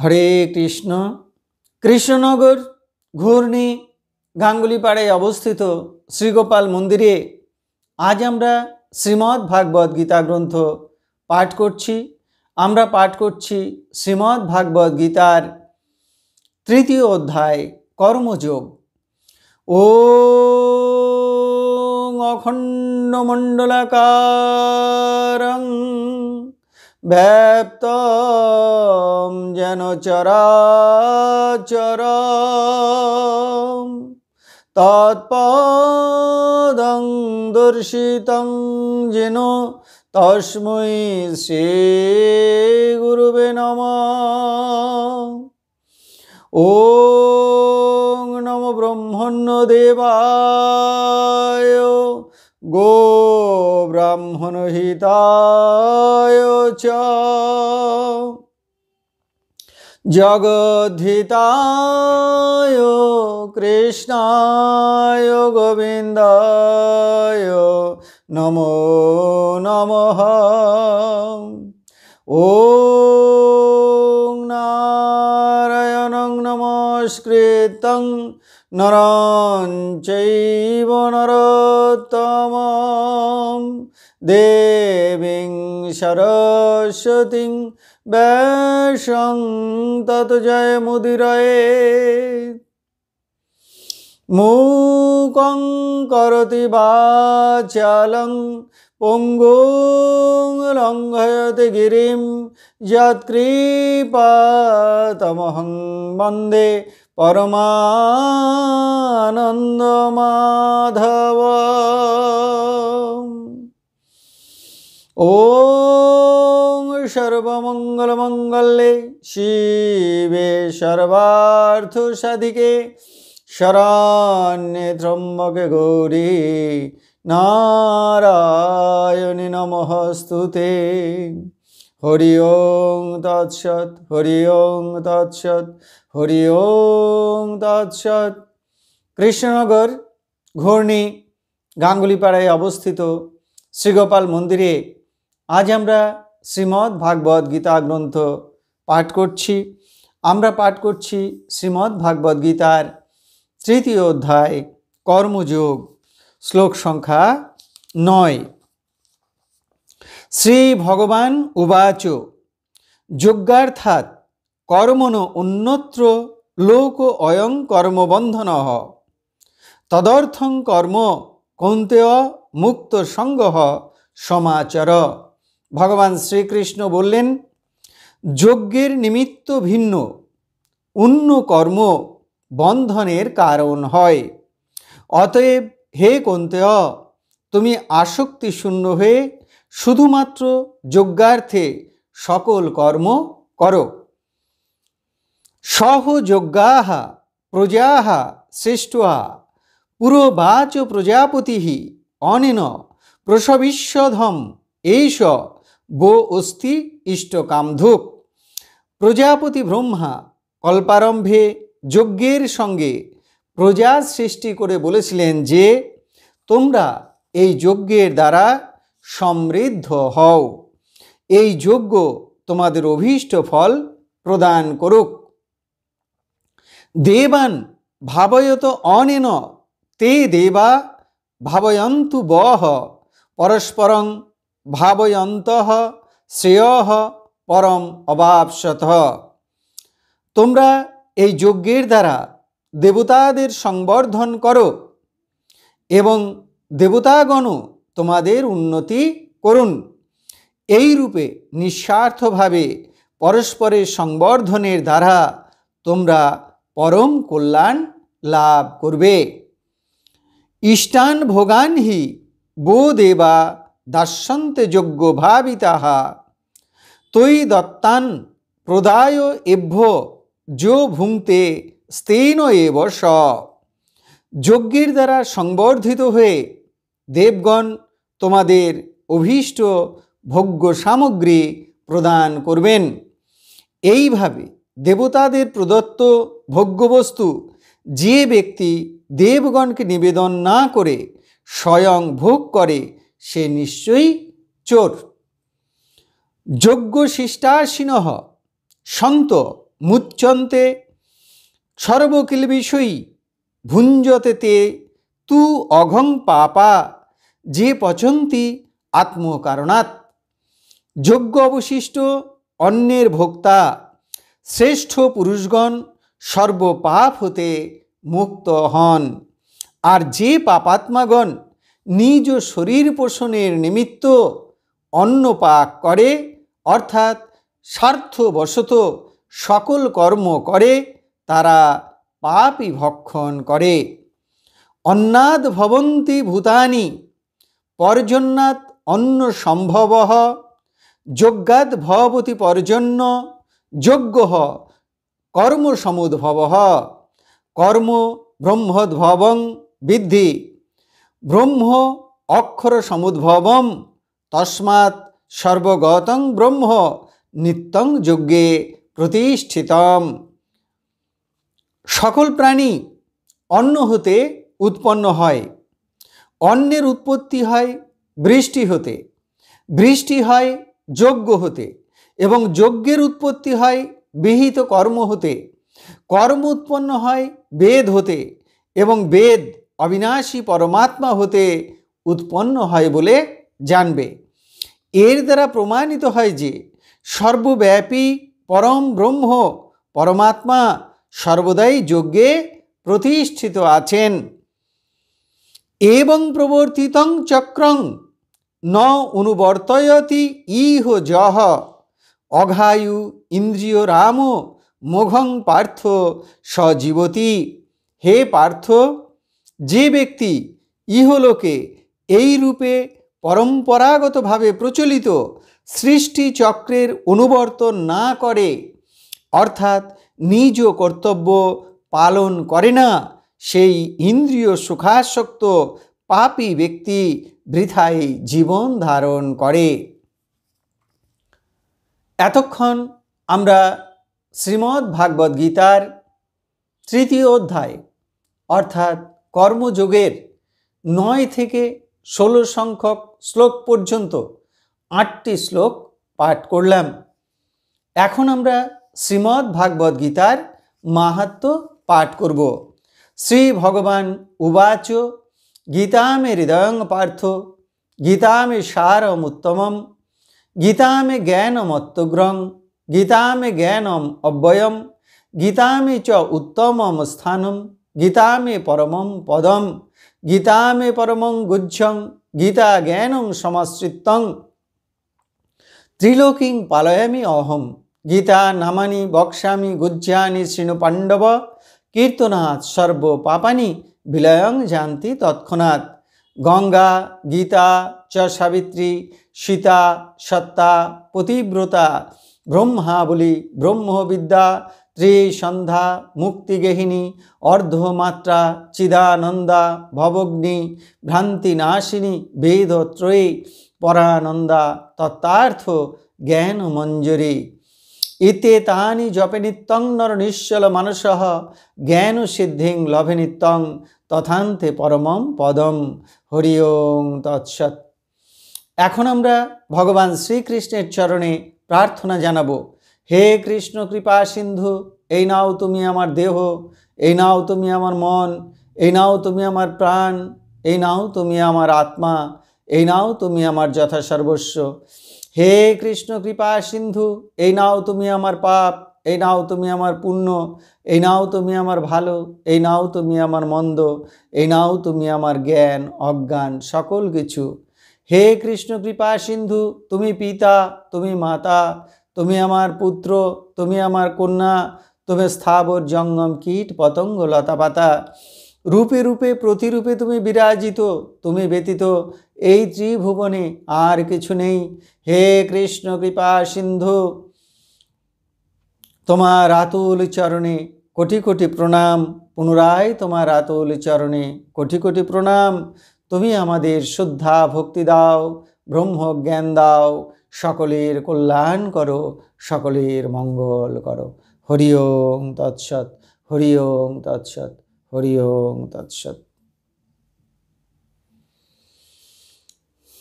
হরে কৃষ্ণ। কৃষ্ণনগর ঘূর্ণি গাঙ্গুলিপাড়ায় অবস্থিত শ্রীগোপাল মন্দিরে আজ আমরা শ্রীমদ্ ভাগবত গীতা গ্রন্থ পাঠ করছি। আমরা পাঠ করছি শ্রীমদ্ ভাগবত গীতার তৃতীয় অধ্যায় কর্মযোগ। ওম অখণ্ডমণ্ডলাকারং ব্যাপ্তং যেন চরাচরম তৎপদং দর্শিতং যেন তস্मै শ্রী গুরুবে নমঃ। ওং নমো ব্রহ্মণ্য দেবায় গো ব্রাহ্মণ হিতায় চ জগদ্ধিতায় কৃষ্ণায় গোবিন্দায় নমো নমঃ। ওং নারায়ণং নমস্কৃত্যং নরং চৈব নরোত্তমং দেবীং সরস্বতীং ব্যাসং ততো জয়মুদীরয়েৎ। মূকং করোতি বাচালং পঙ্গুং লঙ্ঘয়তে গিরিম যৎকৃপাতমহং বন্দে পরমানন্দমাধবম। ওং সর্বমঙ্গলমঙ্গলে শিবে সর্বার্থসাধিকে শরণ্যে ত্র্যম্বকে গৌরী নারায়ণী নমস্তুতে। হরি ওং তৎসৎ, হরি ওং তৎসৎ, হরি ওং তৎসৎ। কৃষ্ণনগর ঘূর্ণি গাঙ্গুলিপাড়ায় অবস্থিত শ্রীগোপাল মন্দিরে আজ আমরা শ্রীমদ্ ভাগবত গীতা গ্রন্থ পাঠ করছি। আমরা পাঠ করছি শ্রীমদ্ ভাগবত গীতার তৃতীয় অধ্যায় কর্মযোগ, শ্লোক সংখ্যা 9। শ্রী ভগবান উবাচ যজ্ঞার্থাৎ কর্মণ অন্যত্র লোক অয়ং কর্মবন্ধনঃ তদর্থং কর্ম কৌন্তেয় মুক্ত সঙ্গঃ সমাচর। ভগবান শ্রীকৃষ্ণ বললেন, যজ্ঞের নিমিত্ত ভিন্ন অন্য কর্ম বন্ধনের কারণ হয়। অতএব হে কৌন্তেয়, তুমি আসক্তি শূন্য হয়ে শুধুমাত্র যজ্ঞার্থে সকল কর্ম করো। সহ যজ্ঞাঃ প্রজাঃ সৃष्ट्वा পুরোবাচ প্রজাপতিঃ অনেন প্রসবিষ্যধম এইষ গো অস্তি ইষ্টকামধুক। প্রজাপতি ব্রহ্মা কল্পারম্ভে যজ্ঞের সঙ্গে প্রজা সৃষ্টি করে বলেছিলেন যে তোমরা এই যজ্ঞের দ্বারা সমৃদ্ধ হও, এই যজ্ঞ তোমাদের অভীষ্ট ফল প্রদান করুক। দেবান ভাবয়ত অনেন তে দেবা ভাবয়ন্তু বহ পরস্পরং ভাবয়ন্তঃ শ্রেয়ঃ পরম অবাপ্স্যতঃ। তোমরা এই যজ্ঞের দ্বারা দেবতাদের সংবর্ধন করো এবং দেবতাগণও তোমাদের উন্নতি করুন। এই রূপে নিঃস্বার্থভাবে পরস্পরের সংবর্ধনের দ্বারা তোমরা পরম কল্যাণ লাভ করবে। ইষ্টান ভোগান হি গো দেবা দাস্যন্তে যজ্ঞ ভাবিতাঃ তৈ দত্তান প্রদায় এভ্য যো ভুঙ্ক্তে স্তেন এব স। যজ্ঞের দ্বারা সংবর্ধিত হয়ে দেবগণ তোমাদের অভীষ্ট ভোগ্য সামগ্রী প্রদান করবেন। এইভাবে দেবতাদের প্রদত্ত ভোগ্যবস্তু যে ব্যক্তি দেবগণকে নিবেদন না করে স্বয়ং ভোগ করে সে নিশ্চয়ই চোর। যজ্ঞ শিষ্টাসিনঃ সন্ত মুচ্যন্তে সর্বকিলবিষয়ী ভুঞ্জতে তে তু অঘং পাপা যে পচন্তি আত্মকারণাৎ। যোগ্য অবশিষ্ট অন্যের ভোক্তা শ্রেষ্ঠ পুরুষগণ সর্বপাপ হতে মুক্ত হন। আর যে পাপাত্মাগণ নিজ শরীর পোষণের নিমিত্ত অন্ন পাক করে, অর্থাৎ স্বার্থবশত সকল কর্ম করে, তারা পাপই ভক্ষণ করে। অন্নাদ ভবন্তি ভূতানি পর্জন্যাৎ অন্ন সম্ভবঃ যজ্ঞাৎ ভবতি পর্জন্য যজ্ঞঃ কর্মসমুদ্ভবঃ। কর্ম ব্রহ্মোদ্ভবং বিদ্ধি ব্রহ্ম অক্ষর সমুদ্ভবম তস্মাৎ সর্বগতং ব্রহ্ম নিত্যং যজ্ঞে প্রতিষ্ঠিতম। সকল প্রাণী অন্ন হতে উৎপন্ন হয়। অন্নের উৎপত্তি হয় বৃষ্টি হতে, বৃষ্টি হয় যজ্ঞ হতে, এবং যজ্ঞের উৎপত্তি হয় বিহিত কর্ম হতে। কর্ম উৎপন্ন হয় বেদ হতে, এবং বেদ অবিনাশী পরমাত্মা হতে উৎপন্ন হয় বলে জানবে। এর দ্বারা প্রমাণিত হয় যে সর্বব্যাপী পরম ব্রহ্ম পরমাত্মা সর্বদাই যজ্ঞে প্রতিষ্ঠিত আছেন। এবং প্রবর্তিতং চক্রং ন অনুবর্তয়তি ইহ যহ অঘায়ু ইন্দ্রিয় রাম মোঘং পার্থ সজীবতি। হে পার্থ, যে ব্যক্তি ইহলোকে এই রূপে পরম্পরাগতভাবে প্রচলিত সৃষ্টি চক্রের অনুবর্তন না করে, অর্থাৎ নিজ কর্তব্য পালন করে না, সেই ইন্দ্রিয় সুখাসক্ত পাপী ব্যক্তি বৃথাই জীবন ধারণ করে। এতক্ষণ আমরা শ্রীমদ্ ভাগবত গীতার তৃতীয় অধ্যায় অর্থাৎ কর্মযোগের 9 থেকে 16 সংখ্যক শ্লোক পর্যন্ত 8টি শ্লোক পাঠ করলাম। এখন আমরা শ্রীমদ্ ভাগবত গীতার মাহাত্ম্য পাঠ করব। শ্রী ভগবান উবাচ গীতা মে হৃদয়ং পার্থ গীতা মে সারমুত্তমম গীতা মে জ্ঞানমত্যগ্রং গীতা মে জ্ঞানম অব্যয়ম গীতা মে চ উত্তমম স্থানম গীতা মে পরমম পদম গীতা মে পরমং গুহ্যং গীতা জ্ঞানং সমাশ্রিতং ত্রিলোকিং পালয়ামি অহম গীতা নামানি বক্ষ্যামি গুহ্যানি শৃণু পাণ্ডব কীর্তনাৎ সর্ব পাপানি বিলয়ং জানতি তৎক্ষণাৎ। গঙ্গা গীতা চ সাবিত্রী সীতা সত্তা পতিব্রতা ব্রহ্মাবলী ব্রহ্মবিদ্যা ত্রিসন্ধ্যা মুক্তিগেহিনী অর্ধমাত্রা চিদানন্দা ভবগ্নি ভ্রান্তিনাশিনী বেদত্রয়ী পরানন্দা তত্ত্বার্থ জ্ঞান মঞ্জুরি ইতে তানি জপে নিত্যং নর নিশ্চল মানসঃ জ্ঞান সিদ্ধিং লভে নিত্যং তথান্তে পরমম পদম। হরি ওং তৎসৎ। এখন আমরা ভগবান শ্রীকৃষ্ণের চরণে প্রার্থনা জানাব। হে কৃষ্ণ কৃপা সিন্ধু, এই নাও তুমি আমার দেহ, এই নাও তুমি আমার মন, এই নাও তুমি আমার প্রাণ, এই নাও তুমি আমার আত্মা, এই নাও তুমি আমার যথাসর্বস্ব। হে কৃষ্ণ কৃপা সিন্ধু, এই নাও তুমি আমার পাপ, এই নাও তুমি আমার পুণ্য, এই নাও তুমি আমার ভালো, এই নাও তুমি আমার মন্দ, এই নাও তুমি আমার জ্ঞান অজ্ঞান সকল কিছু। হে কৃষ্ণ কৃপা সিন্ধু, তুমি পিতা, তুমি মাতা, তুমি আমার পুত্র, তুমি আমার কন্যা, তুমি স্থাবর জঙ্গম কীট পতঙ্গ লতাপাতা, রূপে রূপে প্রতিরূপে তুমি বিরাজিত, তুমি ব্যতীত এই ত্রিভুবনে আর কিছু নেই। হে কৃষ্ণ কৃপা সিন্ধু, তোমার আতুল চরণে কোটি কোটি প্রণাম, পুনরায় তোমার আতুল চরণে কোটি কোটি প্রণাম। তুমি আমাদের শুদ্ধা ভক্তি দাও, ব্রহ্মজ্ঞান দাও, সকলের কল্যাণ করো, সকলের মঙ্গল করো। হরি ওং তৎসৎ, হরি ওং তৎসৎ, হরি ওং তৎসৎ।